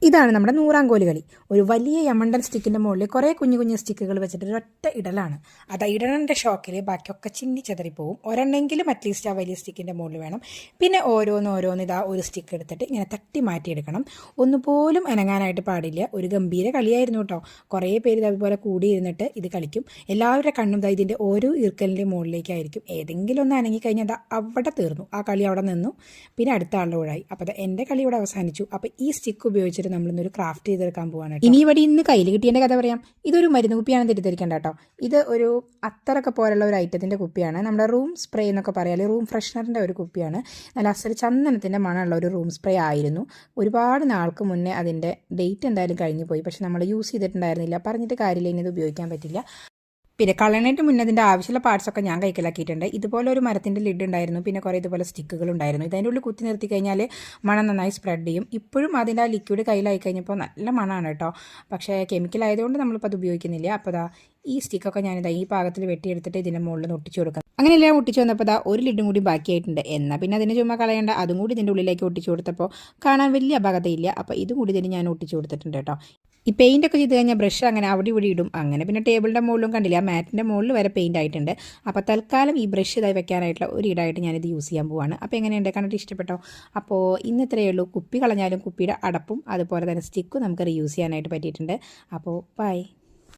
ഇതാണ് നമ്മുടെ നൂറാങ്കോല് കളി. ഒരു വലിയ യമണ്ടൻ സ്റ്റിക്കിൻ്റെ മുകളിൽ കുറേ കുഞ്ഞു കുഞ്ഞു സ്റ്റിക്കുകൾ വെച്ചിട്ട് ഒരൊറ്റ ഇടലാണ്. അത് ഇടലിൻ്റെ ഷോക്കിൽ ബാക്കിയൊക്കെ ചിന്നി ചെതറിപ്പോവും. ഒരെണ്ണെങ്കിലും അറ്റ്ലീസ്റ്റ് ആ വലിയ സ്റ്റിക്കിൻ്റെ മുകളിൽ വേണം. പിന്നെ ഓരോന്ന് ഇതാ ഒരു സ്റ്റിക്ക് എടുത്തിട്ട് ഇങ്ങനെ തട്ടി മാറ്റിയെടുക്കണം. ഒന്നുപോലും അനങ്ങാനായിട്ട് പാടില്ല. ഒരു ഗംഭീര കളിയായിരുന്നു കേട്ടോ. കുറേ പേര് അതുപോലെ കൂടിയിരുന്നിട്ട് ഇത് കളിക്കും. എല്ലാവരുടെ കണ്ണും ഇതാ ഇതിൻ്റെ ഓരോ ഈർക്കലിൻ്റെ മുകളിലേക്കായിരിക്കും. ഏതെങ്കിലും ഒന്ന് അനങ്ങിക്കഴിഞ്ഞാൽ അത് അവിടെ തീർന്നു. ആ കളി അവിടെ നിന്നു. പിന്നെ അടുത്ത ആളുടെ ഊഴായി. അപ്പോൾ അത് എൻ്റെ കളി ഇവിടെ അവസാനിച്ചു. അപ്പോൾ ഈ സ്റ്റിക്ക് ഉപയോഗിച്ചിട്ട് നമ്മളിന്നൊരു ക്രാഫ്റ്റ് ചെയ്തെടുക്കാൻ പോവാണ്. ഇനി ഇവിടെ ഇന്ന് കയ്യിൽ കിട്ടിയതിൻ്റെ കഥ പറയാം. ഇതൊരു മരുന്ന് കുപ്പിയാണെന്ന് തെറ്റിദ്ധരിക്കേണ്ട കേട്ടോ. ഇത് ഒരു അത്തറൊക്കെ പോലുള്ള ഒരു ഐറ്റത്തിൻ്റെ കുപ്പിയാണ്. നമ്മുടെ റൂം സ്പ്രേ എന്നൊക്കെ പറയാം, റൂം ഫ്രഷ്നറിൻ്റെ ഒരു കുപ്പിയാണ്. നല്ല അസൽ ചന്ദനത്തിൻ്റെ മണമുള്ള ഒരു റൂം സ്പ്രേ ആയിരുന്നു. ഒരുപാട് നാൾക്ക് മുന്നേ അതിൻ്റെ ഡേറ്റ് എന്തായാലും കഴിഞ്ഞു പോയി. പക്ഷെ നമ്മൾ യൂസ് ചെയ്തിട്ടുണ്ടായിരുന്നില്ല. പറഞ്ഞിട്ട് കാര്യമില്ല, ഇനി ഇത് ഉപയോഗിക്കാൻ പറ്റില്ല. പിന്നെ കളയണേറ്റ് മുന്നേ അതിൻ്റെ ആവശ്യമുള്ള പാർട്സൊക്കെ ഞാൻ കൈക്കലാക്കിയിട്ടുണ്ട്. ഇതുപോലെ ഒരു മരത്തിൻ്റെ ലിഡ് ഉണ്ടായിരുന്നു. പിന്നെ കുറേ ഇതുപോലെ സ്റ്റിക്കുകൾ ഉണ്ടായിരുന്നു. ഇതിൻ്റെ ഉള്ളിൽ കുത്തി നിർത്തി കഴിഞ്ഞാൽ മണം നന്നായി സ്പ്രെഡ് ചെയ്യും. ഇപ്പോഴും അതിൻ്റെ ആ ലിക്വിഡ് കയ്യിലായി കഴിഞ്ഞപ്പോൾ നല്ല മണമാണ് കേട്ടോ. പക്ഷേ കെമിക്കൽ ആയതുകൊണ്ട് നമ്മളിപ്പോൾ അത് ഉപയോഗിക്കുന്നില്ല. അപ്പോൾ അതാ ഈ സ്റ്റിക്കൊക്കെ ഞാനിതാ ഈ പാകത്തിൽ വെട്ടിയെടുത്തിട്ട് ഇതിൻ്റെ മുകളിൽ ഒട്ടിച്ചു കൊടുക്കാം. അങ്ങനെയെല്ലാം ഒട്ടിച്ചു വന്നപ്പോൾ അതാ ഒരു ലിഡും കൂടി ബാക്കിയായിട്ടുണ്ട്. എന്നാൽ പിന്നെ അതിന് ചുമ്മാ കളയേണ്ട, അതും കൂടി ഇതിൻ്റെ ഉള്ളിലേക്ക് ഒട്ടിച്ചു കൊടുത്തപ്പോൾ കാണാൻ വലിയ അപാകതയില്ല. അപ്പോൾ ഇതും കൂടി ഇതിന് ഞാൻ ഒട്ടിച്ചു കൊടുത്തിട്ടുണ്ട് കേട്ടോ. ഈ പെയിൻ്റൊക്കെ ചെയ്ത് കഴിഞ്ഞാൽ ബ്രഷ് അങ്ങനെ അവിടെ ഇവിടെ ഇടും. അങ്ങനെ പിന്നെ ടേബിളിൻ്റെ മുകളിലും കണ്ടില്ല, ആ മാറ്റിൻ്റെ മുകളിൽ വരെ പെയിൻ്റ് ആയിട്ടുണ്ട്. അപ്പോൾ തൽക്കാലം ഈ ബ്രഷ് ഇതായി വെക്കാനായിട്ടുള്ള ഒരു ഇടായിട്ട് ഞാനിത് യൂസ് ചെയ്യാൻ പോവാണ്. അപ്പോൾ എങ്ങനെയുണ്ട്, കണ്ടിട്ട് ഇഷ്ടപ്പെട്ടോ? അപ്പോൾ ഇന്ന് ഇത്രയേ ഉള്ളൂ. കുപ്പി കളഞ്ഞാലും കുപ്പിയുടെ അടപ്പും അതുപോലെ തന്നെ സ്റ്റിക്കും നമുക്ക് റീയൂസ് ചെയ്യാനായിട്ട് പറ്റിയിട്ടുണ്ട്. അപ്പോൾ ബൈ.